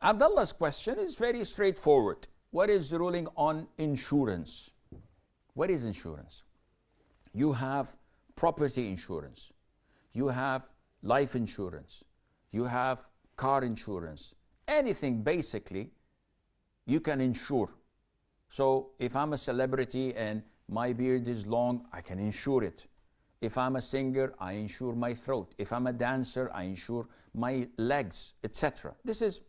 Abdullah's question is very straightforward. What is the ruling on insurance? What is insurance? You have property insurance. You have life insurance. You have car insurance. Anything basically you can insure. So if I'm a celebrity and my beard is long, I can insure it. If I'm a singer, I insure my throat. If I'm a dancer, I insure my legs, etc. This is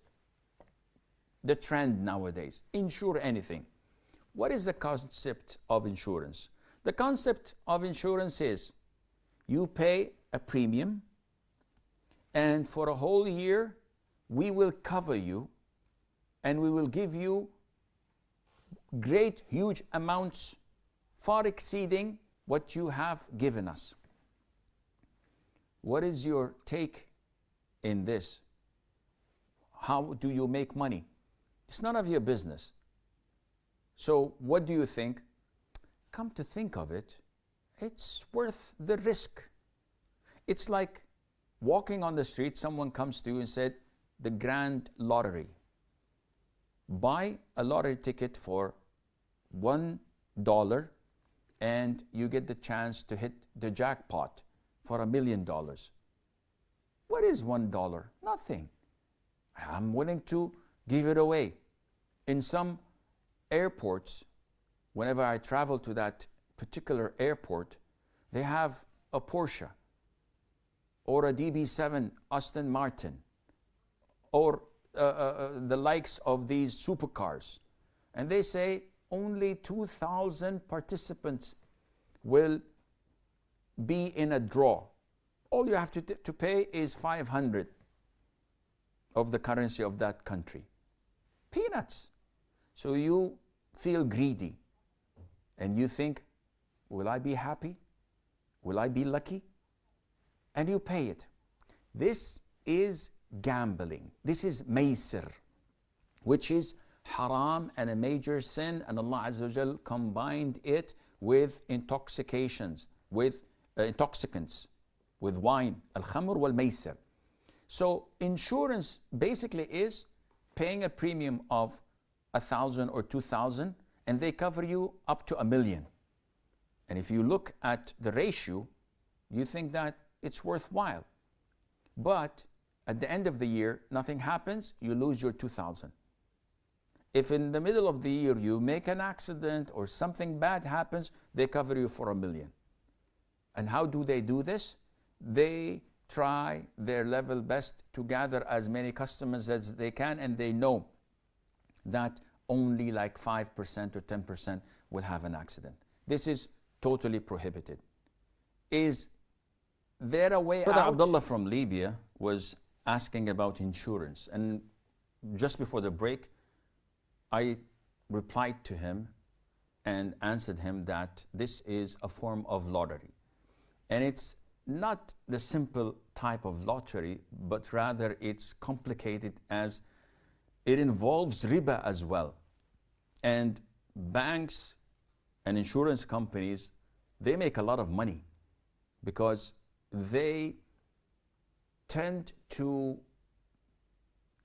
the trend nowadays. Insure anything. What is the concept of insurance? The concept of insurance is you pay a premium, and for a whole year we will cover you, and we will give you great, huge amounts far exceeding what you have given us. What is your take in this? How do you make money? It's none of your business. So what do you think? Come to think of it, it's worth the risk. It's like walking on the street, someone comes to you and said, the grand lottery. Buy a lottery ticket for $1 and you get the chance to hit the jackpot for $1 million. What is $1? Nothing. I'm willing to give it away. In some airports, whenever I travel to that particular airport, they have a Porsche or a DB7 Aston Martin or the likes of these supercars, and they say only 2,000 participants will be in a draw. All you have to pay is 500 of the currency of that country. Peanuts. So you feel greedy and you think, will I be happy? Will I be lucky? And you pay it. This is gambling. This is maysir, which is haram and a major sin, and Allah Azza wa Jal combined it with intoxications, with intoxicants, with wine, al-khamr wal-maysir. So insurance basically is paying a premium of 1,000 or 2,000, and they cover you up to $1 million. And if you look at the ratio, you think that it's worthwhile. But at the end of the year, nothing happens, you lose your 2,000. If in the middle of the year you make an accident or something bad happens, they cover you for $1 million. And how do they do this? They try their level best to gather as many customers as they can, and they know that only like 5% or 10% will have an accident. This is totally prohibited. Is there a way out? Abdullah from Libya was asking about insurance, and just before the break I replied to him and answered him that this is a form of lottery, and it's not the simple type of lottery, but rather it's complicated, as it involves riba as well. And banks and insurance companies, they make a lot of money because they tend to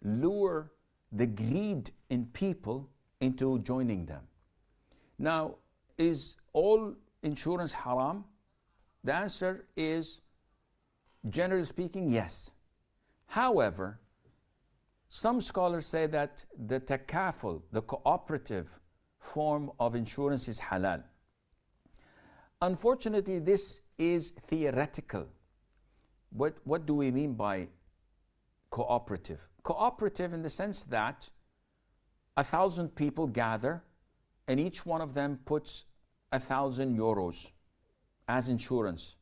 lure the greed in people into joining them. Now, is all insurance haram? The answer is, generally speaking, yes. However, some scholars say that the takaful, the cooperative form of insurance, is halal. Unfortunately, this is theoretical. What do we mean by cooperative? Cooperative in the sense that 1,000 people gather and each one of them puts 1,000 euros as insurance.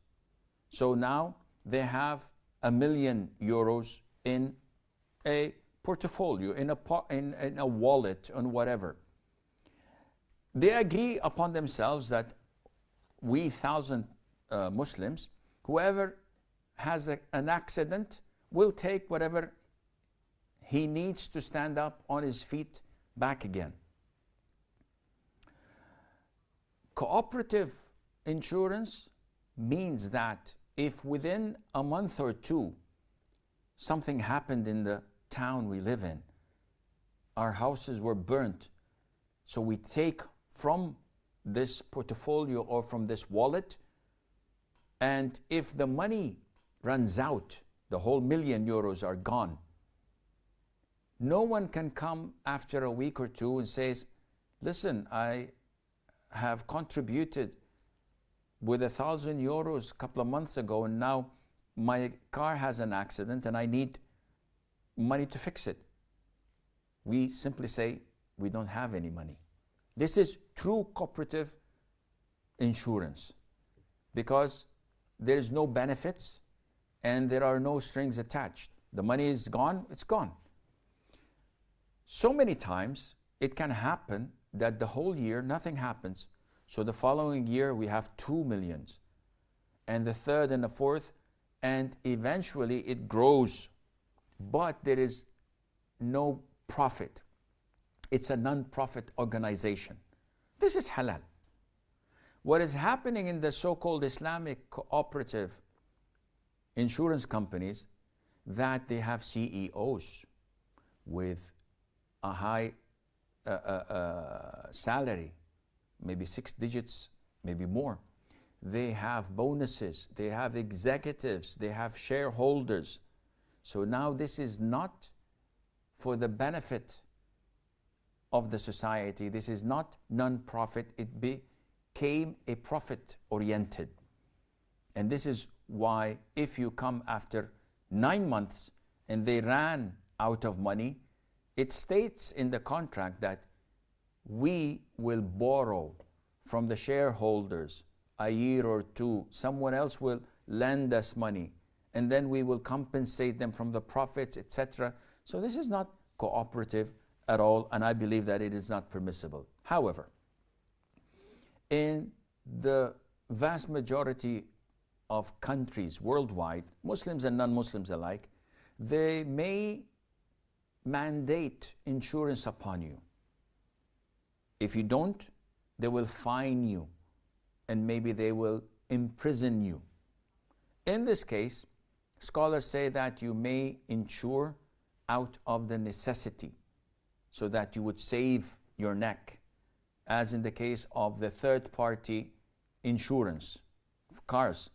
So now they have €1 million in a portfolio, in a wallet, and whatever. They agree upon themselves that we 1,000 Muslims, whoever has an accident will take whatever he needs to stand up on his feet back again. Cooperative insurance means that if within a month or two something happened in the town we live in our houses were burnt. So we take from this portfolio or from this wallet, and if the money runs out, the whole €1,000,000 are gone. No one can come after a week or two and says, listen, I have contributed with €1,000 a couple of months ago, and now my car has an accident and I need money to fix it. We simply say, we don't have any money. This is true cooperative insurance, because there is no benefits and there are no strings attached. The money is gone, it's gone. So many times it can happen that the whole year nothing happens. So the following year we have 2 millions, and the third and the fourth, and eventually it grows, but there is no profit. It's a non-profit organization. This is halal. What is happening in the so-called Islamic cooperative insurance companies, that they have CEOs with a high salary, maybe 6 digits, maybe more. They have bonuses, they have executives, they have shareholders. So now this is not for the benefit of the society. This is not non-profit. It became a profit-oriented. And this is why if you come after 9 months and they ran out of money, it states in the contract that we will borrow from the shareholders a year or two. Someone else will lend us money, and then we will compensate them from the profits, etc. So this is not cooperative at all, and I believe that it is not permissible. However, in the vast majority of countries worldwide, Muslims and non-Muslims alike, they may mandate insurance upon you. If you don't, they will fine you, and maybe they will imprison you. In this case, scholars say that you may insure out of the necessity, so that you would save your neck, as in the case of the third-party insurance of cars.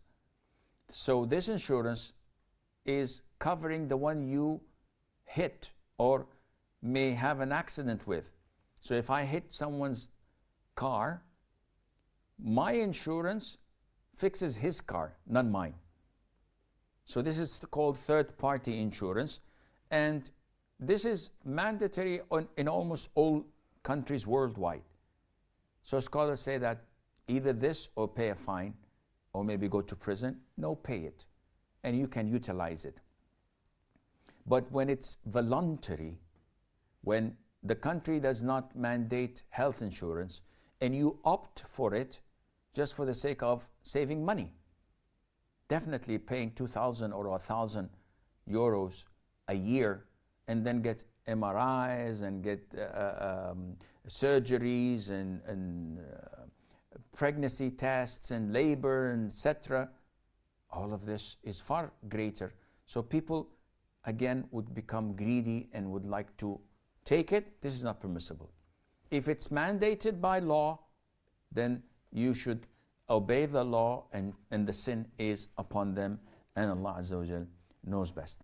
So this insurance is covering the one you hit or may have an accident with. So if I hit someone's car, my insurance fixes his car, not mine. So this is called third-party insurance, and this is mandatory in almost all countries worldwide. So scholars say that either this or pay a fine, or maybe go to prison. No, pay it, and you can utilize it. But when it's voluntary, when the country does not mandate health insurance, and you opt for it just for the sake of saving money, definitely paying 2,000 or 1,000 euros a year, and then get MRIs and get surgeries and pregnancy tests and labor, and etc. All of this is far greater. So people, again, would become greedy and would like to take it. This is not permissible. If it's mandated by law, then you should obey the law, and the sin is upon them, and Allah Azza wa Jal knows best.